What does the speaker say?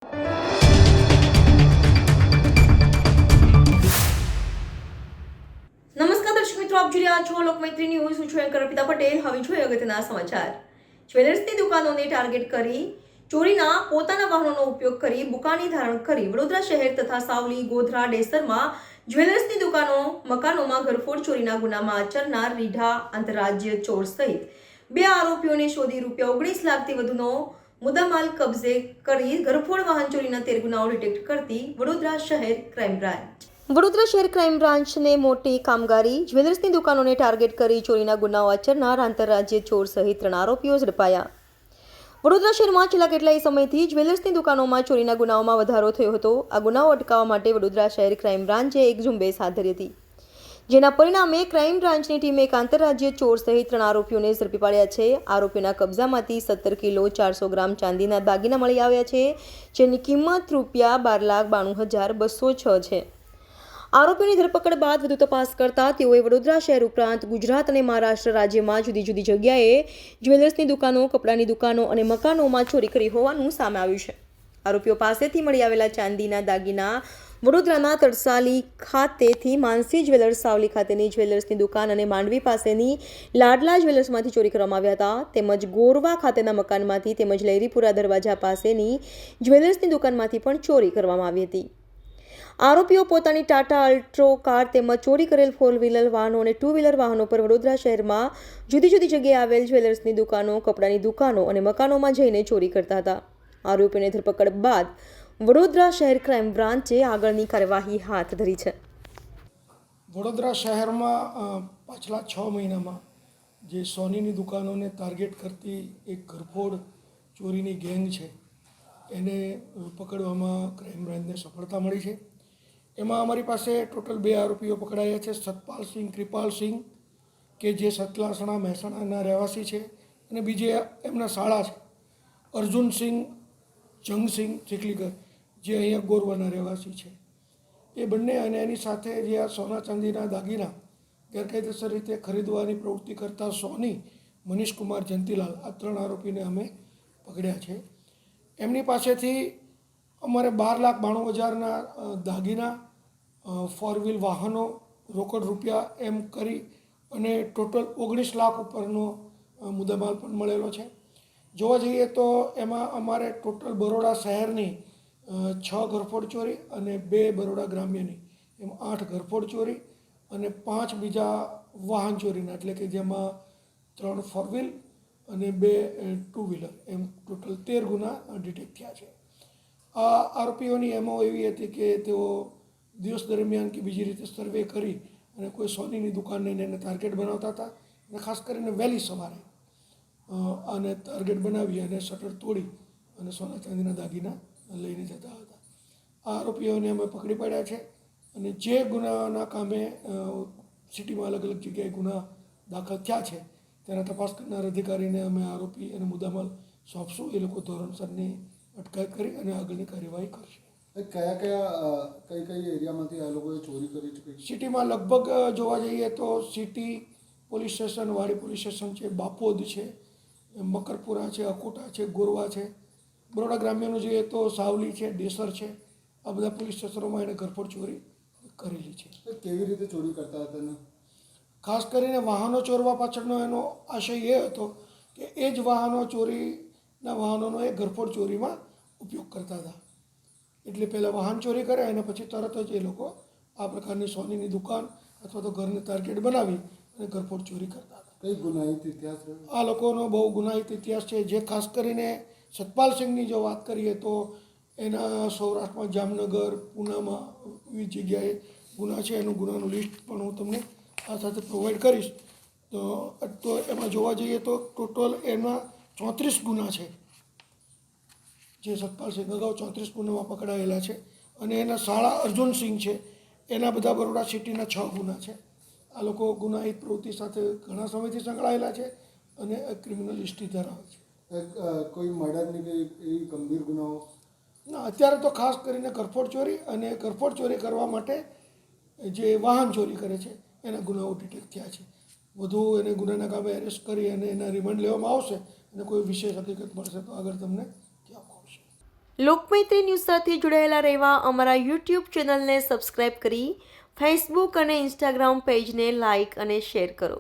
નમસ્કાર દર્શક મિત્રો, આપ જોઈ રહ્યા છો લોકમૈત્રી ન્યૂઝ. હું છું એન્કર અર્પિતા પટેલ. હવે જોઈએ અગત્યના સમાચાર. જ્વેલર્સની દુકાનોને ટાર્ગેટ કરી ચોરીના પોતાના વાહનોનો ઉપયોગ કરી બુકાની ધારણ કરી વડોદરા શહેર તથા સાવલી, ગોધરા, ડેસરમાં જ્વેલર્સની દુકાનો, મકાનોમાં ઘરફોડ ચોરીના ગુનામાં આચરનાર રીઢા આંતરરાજ્ય ચોર સહિત 2 આરોપીઓને શોધી ₹19 લાખથી વધુનો મુદ્દામાલ કબજે કરી ઘરફોડ વાહન ચોરીના 13 ગુનાઓ ડિટેક્ટ કરતી વડોદરા શહેર ક્રાઇમ બ્રાન્ચ. વડોદરા શહેર ક્રાઇમ બ્રાન્ચને મોટી કામગીરી. જ્વેલર્સની દુકાનોને ટાર્ગેટ કરી ચોરીના ગુનાઓ આચરનાર આંતરરાજ્ય ચોર સહિત 3 આરોપીઓ ઝડપાયા. વડોદરા શહેરમાં છેલ્લા કેટલાય સમયથી જ્વેલર્સની દુકાનોમાં ચોરીના ગુનાઓમાં વધારો થયો હતો. આ ગુનાઓ અટકાવવા માટે વડોદરા શહેર ક્રાઇમ બ્રાન્ચે એક ઝુંબેશ હાથ ધરી હતી, જેના પરિણામે ક્રાઇમ બ્રાન્ચની ટીમે એક આંતરરાજ્ય ચોર સહિત 3 આરોપીઓને ઝડપી પાડ્યા છે. આરોપીઓના કબજામાંથી 17 કિલો 400 ગ્રામ ચાંદીના દાગીના મળી આવ્યા છે, જેની કિંમત ₹2,12,92,206 છે. આરોપીઓની ધરપકડ બાદ વધુ તપાસ કરતા તેઓએ વડોદરા શહેર ઉપરાંત ગુજરાત અને મહારાષ્ટ્ર રાજ્યમાં જુદી જુદી જગ્યાએ જ્વેલર્સની દુકાનો, કપડાની દુકાનો અને મકાનોમાં ચોરી કરી હોવાનું સામે આવ્યું છે. આરોપીઓ પાસેથી મળી આવેલા ચાંદીના દાગીના વડોદરાના તરસાલી ખાતેથી માનસી જ્વેલર્સ, સાવલી ખાતેની જ્વેલર્સની દુકાન અને માંડવી પાસેની લાડલા જ્વેલર્સમાંથી ચોરી કરવામાં આવ્યા હતા. તેમજ ગોરવા ખાતેના મકાનમાંથી તેમજ લહેરીપુરા દરવાજા પાસેની જ્વેલર્સની દુકાનમાંથી પણ ચોરી કરવામાં આવી હતી. આરોપીઓ પોતાની ટાટા અલ્ટ્રો કાર તેમજ ચોરી કરેલ 4 વ્હીલર વાહનો અને 2 વ્હીલર વાહનો પર વડોદરા શહેરમાં જુદી જુદી જગ્યાએ આવેલ જ્વેલર્સની દુકાનો, કપડાની દુકાનો અને મકાનોમાં જઈને ચોરી કરતા હતા. આરોપીઓની ધરપકડ બાદ વડોદરા શહેર ક્રાઇમ બ્રાન્ચે આગળની કાર્યવાહી હાથ ધરી છે. વડોદરા શહેરમાં પાછલા 6 મહિનામાં જે સોનીની દુકાનોને ટાર્ગેટ કરતી એક ઘરફોડ ચોરીની ગેંગ છે, એને પકડવામાં ક્રાઇમ બ્રાન્ચને સફળતા મળી છે. એમાં અમારી પાસે ટોટલ 2 આરોપીઓ પકડાયા છે. સતપાલસિંહ કૃપાલસિંહ કે જે સતલાસણા મહેસાણાના રહેવાસી છે, અને બીજે એમના શાળા છે અર્જુનસિંહ જંગસિંહ ચીખલીકર, જે અહીંયા ગોરવાના રહેવાસી છે. એ બંને અને એની સાથે જે આ સોના ચાંદીના દાગીના ગેરકાયદેસર રીતે ખરીદવાની પ્રવૃત્તિ કરતા સોની, મનીષકુમાર જંતીલાલ, આ 3 આરોપીને અમે પકડ્યા છે. એમની પાસેથી અમારે 12,92,000ના દાગીના, 4 વ્હીલ વાહનો, રોકડ રૂપિયા એમ કરી અને ટોટલ 19 લાખ ઉપરનો મુદ્દામાલ પણ મળેલો છે. જોવા જઈએ તો એમાં અમારે ટોટલ બરોડા શહેરની 6 ઘરફોડ ચોરી અને 2 બરોડા ગ્રામ્યની, એમ 8 ઘરફોડ ચોરી અને 5 બીજા વાહન ચોરીના, એટલે કે જેમાં 3 4 વ્હીલ અને 2 2 વ્હીલર, એમ ટોટલ 13 ગુના ડિટેક્ટ થયા છે. આ આરોપીઓની એમો એવી હતી કે તેઓ દિવસ દરમિયાન કે બીજી રીતે સર્વે કરી અને કોઈ સોનીની દુકાનને એને ટાર્ગેટ બનાવતા હતા, અને ખાસ કરીને વહેલી સવારે અને ટાર્ગેટ બનાવી અને શટર તોડી અને સોના ચાંદીના દાગીના લઈને જતા હતા. આ આરોપીઓને અમે પકડી પાડ્યા છે, અને જે ગુનાના કામે સિટીમાં અલગ અલગ જગ્યાએ ગુના દાખલ થયા છે તેના તપાસ કરનાર અધિકારીને અમે આરોપી અને મુદ્દામાલ સોંપશું. એ લોકો ધોરણસરની અટકાયત કરી અને આગળની કાર્યવાહી કરશે. કઈ એરિયામાંથી આ લોકોએ ચોરી કરી છે? સિટીમાં લગભગ જોવા જઈએ તો સિટી પોલીસ સ્ટેશન, વાડી પોલીસ સ્ટેશન છે, બાપોદ છે, મકરપુરા છે, અકોટા છે, ગોરવા છે. બરોડા ગ્રામ્યનું જોઈએ તો સાવલી છે, ડેસર છે. આ બધા પોલીસ સ્ટેશનોમાં એણે ઘરફોડ ચોરી કરેલી છે. કેવી રીતે ચોરી કરતા હતા એને? ખાસ કરીને વાહનો ચોરવા પાછળનો એનો આશય એ હતો કે એ જ ચોરીના વાહનોનો એ ઘરફોડ ચોરીમાં ઉપયોગ કરતા હતા. એટલે પહેલાં વાહન ચોરી કરે અને પછી તરત જ એ લોકો આ પ્રકારની સોનીની દુકાન અથવા તો ઘરને ટાર્ગેટ બનાવી અને ઘરફોડ ચોરી કરતા હતા. કઈ ગુનાહિત ઇતિહાસ રહ્યો? આ લોકોનો બહુ ગુનાહિત ઇતિહાસ છે. જે ખાસ કરીને સતપાલસિંહની જો વાત કરીએ તો એના સૌરાષ્ટ્રમાં જામનગર, પૂનામાં વિવિધ જગ્યાએ ગુના છે. એનું ગુનાનું લિસ્ટ પણ હું તમને આ સાથે પ્રોવાઈડ કરીશ. તો એમાં જોવા જઈએ તો ટોટલ એમાં 34 ગુના છે. જે સતપાલસિંહ અગાઉ 34 ગુનામાં પકડાયેલા છે, અને એના શાળા અર્જુનસિંહ છે, એના બધા બરોડા સિટીના 6 ગુના છે. આ લોકો ગુનાહિત પ્રવૃત્તિ સાથે ઘણા સમયથી સંકળાયેલા છે અને ક્રિમિનલ હિસ્ટ્રી ધરાવે છે. કોઈ મર્ડરની કે એવી ગંભીર ગુનાઓ? ના, અત્યારે તો ખાસ કરીને ઘરફોડ ચોરી અને ઘરફોડ ચોરી કરવા માટે જે વાહન ચોરી કરે છે એના ગુનાઓ ડિટેક્ટ થયા છે. વધુ એને ગુનાના કામે એરેસ્ટ કરી અને એના રિમાન્ડ લેવામાં આવશે, અને કોઈ વિશેષ હકીકત મળશે તો આગળ તમને કહેવામાં આવશે. લોકમૈત્રી ન્યૂઝ સાથે જોડાયેલા રહેવા અમારા યુટ્યુબ ચેનલને સબસ્ક્રાઇબ કરી ફેસબુક અને ઇન્સ્ટાગ્રામ પેજને લાઇક અને શેર કરો.